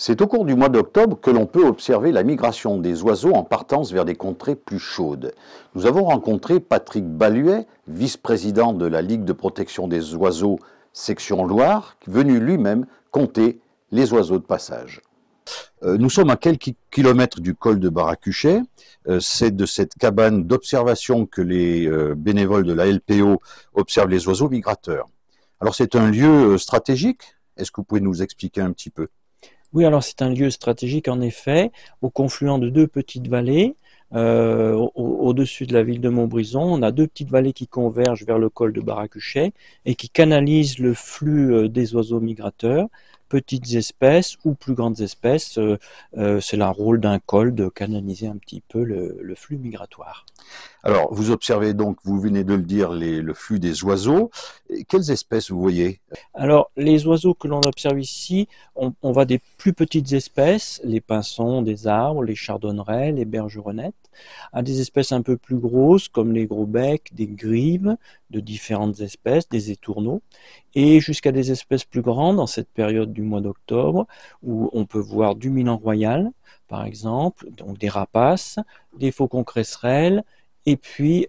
C'est au cours du mois d'octobre que l'on peut observer la migration des oiseaux en partance vers des contrées plus chaudes. Nous avons rencontré Patrick Baluet, vice-président de la Ligue de protection des oiseaux section Loire, venu lui-même compter les oiseaux de passage. Nous sommes à quelques kilomètres du col de Baracuchet. C'est de cette cabane d'observation que les bénévoles de la LPO observent les oiseaux migrateurs. Alors c'est un lieu stratégique. Est-ce que vous pouvez nous expliquer un petit peu ? Oui, alors c'est un lieu stratégique en effet, au confluent de deux petites vallées. Au-dessus de la ville de Montbrison, on a deux petites vallées qui convergent vers le col de Baracuchet et qui canalisent le flux des oiseaux migrateurs, petites espèces ou plus grandes espèces. C'est le rôle d'un col de canaliser un petit peu le flux migratoire. Alors, vous observez donc, vous venez de le dire, le flux des oiseaux. Quelles espèces vous voyez ? Alors, les oiseaux que l'on observe ici, on va des plus petites espèces, les pinsons des arbres, les chardonnerets, les bergeronnettes, à des espèces un peu plus grosses comme les gros becs, des grives de différentes espèces, des étourneaux, et jusqu'à des espèces plus grandes en cette période du mois d'octobre, où on peut voir du milan royal, par exemple, donc des rapaces, des faucons cresserelles, et puis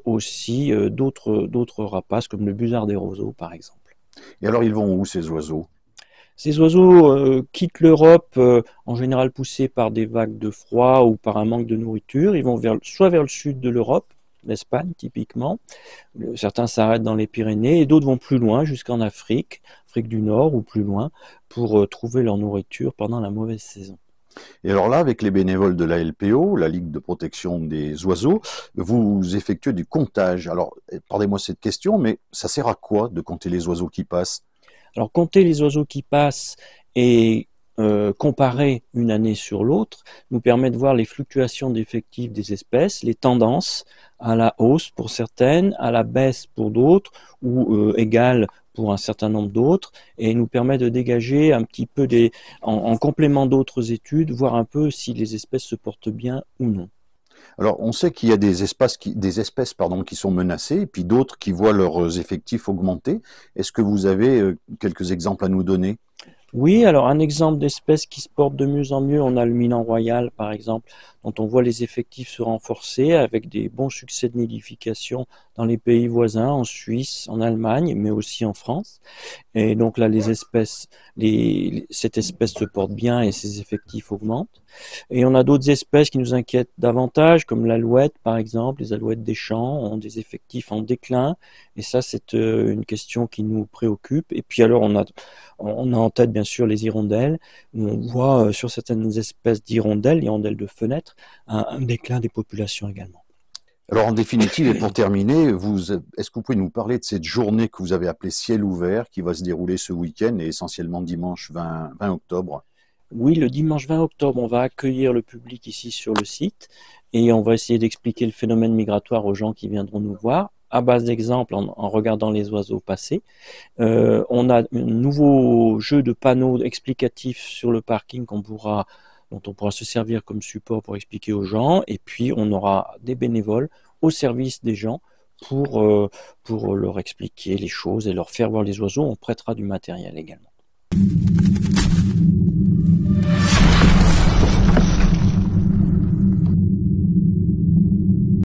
aussi d'autres rapaces comme le busard des roseaux, par exemple. Et alors, ils vont où ces oiseaux ? Ces oiseaux quittent l'Europe, en général poussés par des vagues de froid ou par un manque de nourriture. Ils vont soit vers le sud de l'Europe, l'Espagne typiquement. Certains s'arrêtent dans les Pyrénées et d'autres vont plus loin, jusqu'en Afrique, Afrique du Nord ou plus loin, pour trouver leur nourriture pendant la mauvaise saison. Et alors là, avec les bénévoles de la LPO, la Ligue de protection des oiseaux, vous effectuez du comptage. Alors, pardonnez-moi cette question, mais ça sert à quoi de compter les oiseaux qui passent ? Alors, compter les oiseaux qui passent et comparer une année sur l'autre nous permet de voir les fluctuations d'effectifs des espèces, les tendances à la hausse pour certaines, à la baisse pour d'autres, ou égales pour un certain nombre d'autres, et nous permet de dégager un petit peu en complément d'autres études, voir un peu si les espèces se portent bien ou non. Alors, on sait qu'il y a des espèces qui sont menacées, et puis d'autres qui voient leurs effectifs augmenter. Est-ce que vous avez quelques exemples à nous donner ? Oui, alors un exemple d'espèce qui se porte de mieux en mieux, on a le milan royal par exemple, dont on voit les effectifs se renforcer avec des bons succès de nidification dans les pays voisins, en Suisse, en Allemagne, mais aussi en France. Et donc là, cette espèce se porte bien et ses effectifs augmentent. Et on a d'autres espèces qui nous inquiètent davantage, comme l'alouette par exemple. Les alouettes des champs ont des effectifs en déclin. Et ça, c'est une question qui nous préoccupe. Et puis alors, on a en tête bien sûr les hirondelles, où on voit sur certaines espèces d'hirondelles, hirondelles de fenêtre, un déclin des populations également. Alors, en définitive, et pour terminer, est-ce que vous pouvez nous parler de cette journée que vous avez appelée Ciel ouvert, qui va se dérouler ce week-end et essentiellement dimanche 20 octobre ? Oui, le dimanche 20 octobre, on va accueillir le public ici sur le site et on va essayer d'expliquer le phénomène migratoire aux gens qui viendront nous voir à base d'exemples en regardant les oiseaux passer. On a un nouveau jeu de panneaux explicatifs sur le parking dont on pourra se servir comme support pour expliquer aux gens, et puis on aura des bénévoles au service des gens pour leur expliquer les choses et leur faire voir les oiseaux. On prêtera du matériel également.